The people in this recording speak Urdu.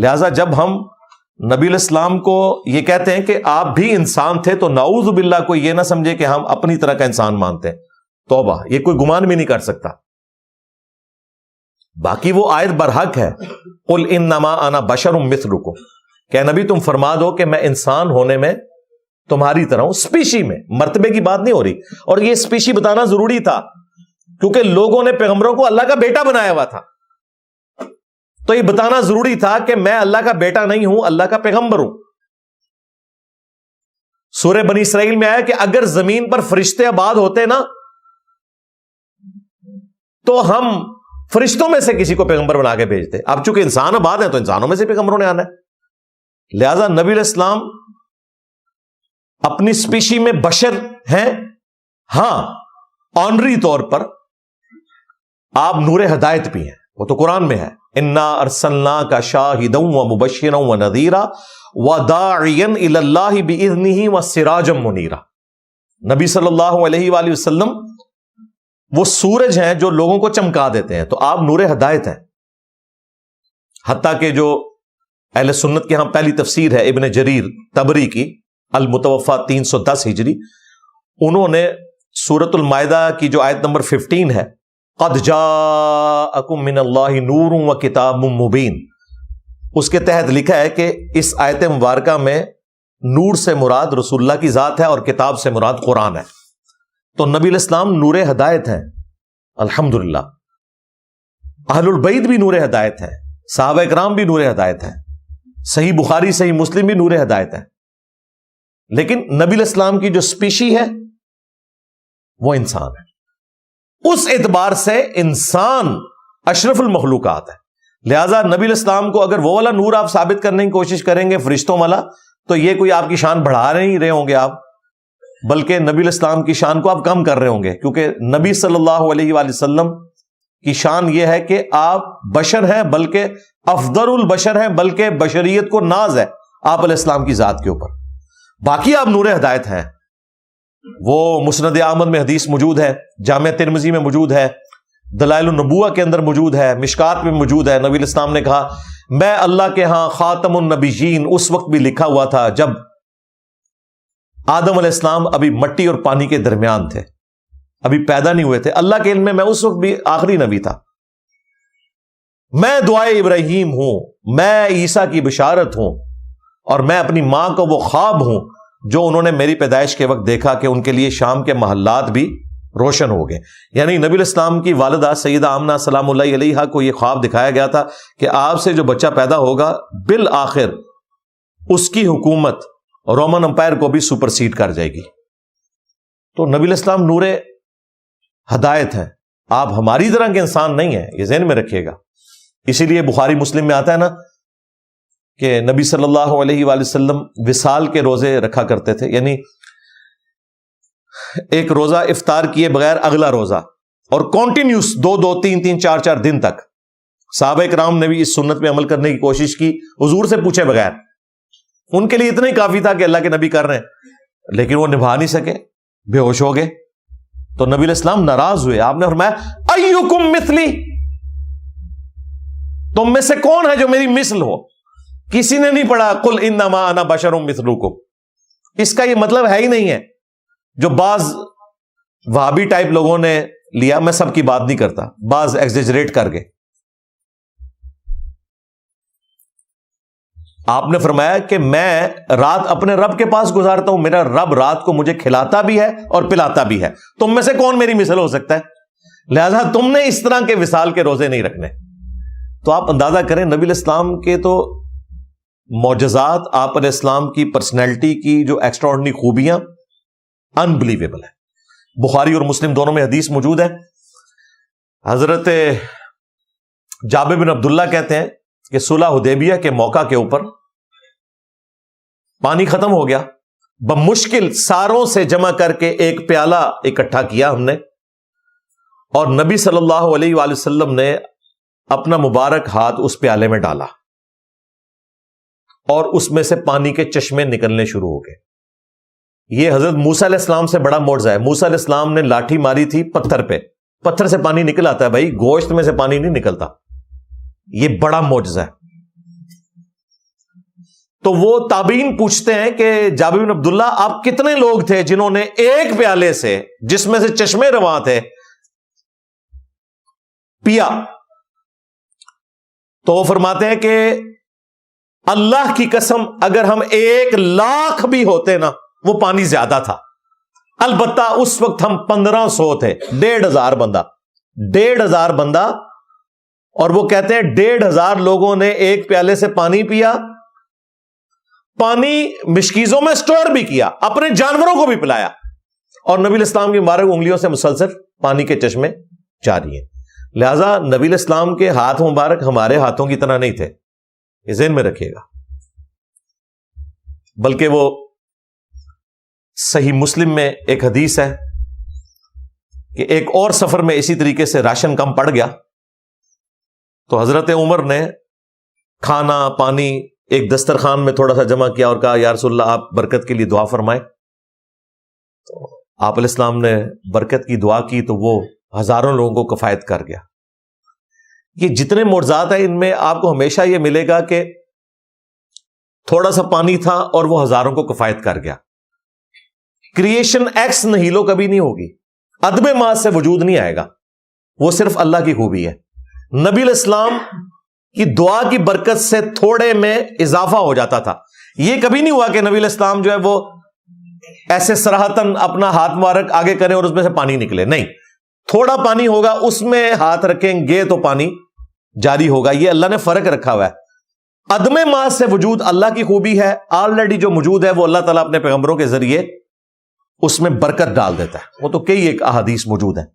لہذا جب ہم نبی علیہ السلام کو یہ کہتے ہیں کہ آپ بھی انسان تھے تو نعوذ باللہ کوئی یہ نہ سمجھے کہ ہم اپنی طرح کا انسان مانتے ہیں. توبہ، یہ کوئی گمان بھی نہیں کر سکتا. باقی وہ آیت برحق ہے، قل انما انا بشر مثلکم، کہ نبی تم فرما دو کہ میں انسان ہونے میں تمہاری طرح ہوں. اسپیشی میں، مرتبے کی بات نہیں ہو رہی. اور یہ اسپیشی بتانا ضروری تھا کیونکہ لوگوں نے پیغمبروں کو اللہ کا بیٹا بنایا ہوا تھا، تو یہ بتانا ضروری تھا کہ میں اللہ کا بیٹا نہیں ہوں، اللہ کا پیغمبر ہوں. سورہ بنی اسرائیل میں آیا کہ اگر زمین پر فرشتے آباد ہوتے نا تو ہم فرشتوں میں سے کسی کو پیغمبر بنا کے بھیجتے. اب چونکہ انسان آباد ہیں تو انسانوں میں سے پیغمبروں نے آنا ہے. لہذا نبی علیہ السلام اپنی اسپیشی میں بشر ہیں. ہاں، آنری طور پر آپ نور ہدایت بھی ہیں، وہ تو قرآن میں ہے، انا ارسلناک شاہدا ومبشرا ونذیرا وداعیا الی اللہ باذنہ وسراجا منیرا. نبی صلی اللہ علیہ وآلہ وسلم وہ سورج ہیں جو لوگوں کو چمکا دیتے ہیں، تو آپ نور ہدایت ہیں. حتیٰ کہ جو اہل سنت کے ہاں پہلی تفسیر ہے ابن جریر طبری کی المتوفا 310 ہجری، انہوں نے سورۃ المائدہ کی جو آیت نمبر 15 ہے، قد جاءکم من اللہ نور وکتاب مبین، اس کے تحت لکھا ہے کہ اس آیت مبارکہ میں نور سے مراد رسول اللہ کی ذات ہے اور کتاب سے مراد قرآن ہے. تو نبی علیہ السلام نور ہدایت ہیں الحمدللہ. اہل البیت بھی نور ہدایت ہیں، صحابہ اکرام بھی نور ہدایت ہیں، صحیح بخاری صحیح مسلم بھی نور ہدایت ہیں. لیکن نبی علیہ السلام کی جو اسپیشی ہے وہ انسان ہے. اس اعتبار سے انسان اشرف المخلوقات ہے. لہذا نبی علیہ السلام کو اگر وہ والا نور آپ ثابت کرنے کی کوشش کریں گے فرشتوں والا، تو یہ کوئی آپ کی شان بڑھا نہیں رہے ہوں گے آپ، بلکہ نبی علیہ السلام کی شان کو آپ کم کر رہے ہوں گے. کیونکہ نبی صلی اللہ علیہ وآلہ وسلم کی شان یہ ہے کہ آپ بشر ہیں، بلکہ افضل البشر ہیں، بلکہ بشریت کو ناز ہے آپ علیہ السلام کی ذات کے اوپر. باقی آپ نور ہدایت ہیں. وہ مسند احمد میں حدیث موجود ہے، جامع ترمذی میں موجود ہے، دلائل النبوہ کے اندر موجود ہے، مشکات میں موجود ہے. نبی علیہ السلام نے کہا میں اللہ کے ہاں خاتم النبیین اس وقت بھی لکھا ہوا تھا جب آدم علیہ السلام ابھی مٹی اور پانی کے درمیان تھے، ابھی پیدا نہیں ہوئے تھے. اللہ کے علم میں اس وقت بھی آخری نبی تھا. میں دعائے ابراہیم ہوں، میں عیسیٰ کی بشارت ہوں، اور میں اپنی ماں کو وہ خواب ہوں جو انہوں نے میری پیدائش کے وقت دیکھا کہ ان کے لیے شام کے محلات بھی روشن ہو گئے. یعنی نبی علیہ السلام کی والدہ سیدہ آمنہ سلام اللہ علیہا کو یہ خواب دکھایا گیا تھا کہ آپ سے جو بچہ پیدا ہوگا بالآخر اس کی حکومت رومن امپائر کو بھی سپرسیڈ کر جائے گی. تو نبی علیہ السلام نور ہدایت ہے، آپ ہماری طرح کے انسان نہیں ہیں، یہ ذہن میں رکھیے گا. اسی لیے بخاری مسلم میں آتا ہے نا کہ نبی صلی اللہ علیہ وآلہ وسلم وصال کے روزے رکھا کرتے تھے، یعنی ایک روزہ افطار کیے بغیر اگلا روزہ، اور کنٹینیوس 2 3 3 4 4 دن تک. صحابہ کرام نے بھی اس سنت میں عمل کرنے کی کوشش کی حضور سے پوچھے بغیر. ان کے لیے اتنا ہی کافی تھا کہ اللہ کے نبی کر رہے ہیں، لیکن وہ نبھا نہیں سکے، بے ہوش ہو گئے. تو نبی علیہ السلام ناراض ہوئے. آپ نے فرمایا ایکم مثلی، تم میں سے کون ہے جو میری مثل ہو؟ کسی نے نہیں پڑھا قل انما انا بشر مثلکم. اس کا یہ مطلب ہے ہی نہیں ہے جو بعض وہابی ٹائپ لوگوں نے لیا. میں سب کی بات نہیں کرتا، بعض ایگزیجریٹ کر گئے. آپ نے فرمایا کہ میں رات اپنے رب کے پاس گزارتا ہوں، میرا رب رات کو مجھے کھلاتا بھی ہے اور پلاتا بھی ہے. تم میں سے کون میری مثل ہو سکتا ہے؟ لہذا تم نے اس طرح کے وصال کے روزے نہیں رکھنے. تو آپ اندازہ کریں نبی علیہ السلام کے تو معجزات، آپ علیہ السلام کی پرسنالٹی کی جو ایکسٹراڈنری خوبیاں انبلیویبل ہے. بخاری اور مسلم دونوں میں حدیث موجود ہے. حضرت جابر بن عبداللہ کہتے ہیں کہ صلح حدیبیہ کے موقع کے اوپر پانی ختم ہو گیا، بمشکل ساروں سے جمع کر کے ایک پیالہ اکٹھا کیا ہم نے، اور نبی صلی اللہ علیہ وآلہ وسلم نے اپنا مبارک ہاتھ اس پیالے میں ڈالا اور اس میں سے پانی کے چشمے نکلنے شروع ہو گئے. یہ حضرت موسیٰ علیہ السلام سے بڑا معجزہ ہے. موسیٰ علیہ السلام نے لاٹھی ماری تھی پتھر پہ، پتھر سے پانی نکل آتا ہے بھائی، گوشت میں سے پانی نہیں نکلتا. یہ بڑا معجزہ ہے. تو وہ تابعین پوچھتے ہیں کہ جابر بن عبداللہ آپ کتنے لوگ تھے جنہوں نے ایک پیالے سے جس میں سے چشمے رواں تھے پیا؟ تو وہ فرماتے ہیں کہ اللہ کی قسم اگر ہم 1,00,000 بھی ہوتے نا وہ پانی زیادہ تھا، البتہ اس وقت ہم 1500 تھے، 1,500 بندہ 1,500 بندہ، اور وہ کہتے ہیں 1,500 لوگوں نے ایک پیالے سے پانی پیا، پانی مشکیزوں میں سٹور بھی کیا، اپنے جانوروں کو بھی پلایا، اور نبی الاسلام کی مبارک انگلیوں سے مسلسل پانی کے چشمے جاری ہیں۔ لہذا نبی الاسلام کے ہاتھ مبارک ہمارے ہاتھوں کی طرح نہیں تھے، یہ ذہن میں رکھیے گا، بلکہ وہ صحیح مسلم میں ایک حدیث ہے کہ ایک اور سفر میں اسی طریقے سے راشن کم پڑ گیا تو حضرت عمر نے کھانا پانی ایک دسترخوان میں تھوڑا سا جمع کیا اور کہا یا رسول اللہ آپ برکت کے لیے دعا فرمائیں۔ تو آپ علیہ السلام نے برکت کی دعا کی تو وہ ہزاروں لوگوں کو کفایت کر گیا۔ یہ جتنے معجزات ہیں ان میں آپ کو ہمیشہ یہ ملے گا کہ تھوڑا سا پانی تھا اور وہ ہزاروں کو کفایت کر گیا۔ کریشن ایکس نہیلو کبھی نہیں ہوگی، عدم ماس سے وجود نہیں آئے گا، وہ صرف اللہ کی خوبی ہے۔ نبی علیہ السلام کی دعا کی برکت سے تھوڑے میں اضافہ ہو جاتا تھا۔ یہ کبھی نہیں ہوا کہ نبی علیہ السلام جو ہے وہ ایسے صراحتاً اپنا ہاتھ مبارک آگے کریں اور اس میں سے پانی نکلے، نہیں، تھوڑا پانی ہوگا اس میں ہاتھ رکھیں گے تو پانی جاری ہوگا۔ یہ اللہ نے فرق رکھا ہوا ہے۔ عدم ماس سے وجود اللہ کی خوبی ہے، آلریڈی جو موجود ہے وہ اللہ تعالیٰ اپنے پیغمبروں کے ذریعے اس میں برکت ڈال دیتا ہے، وہ تو کئی ایک احادیث موجود ہیں۔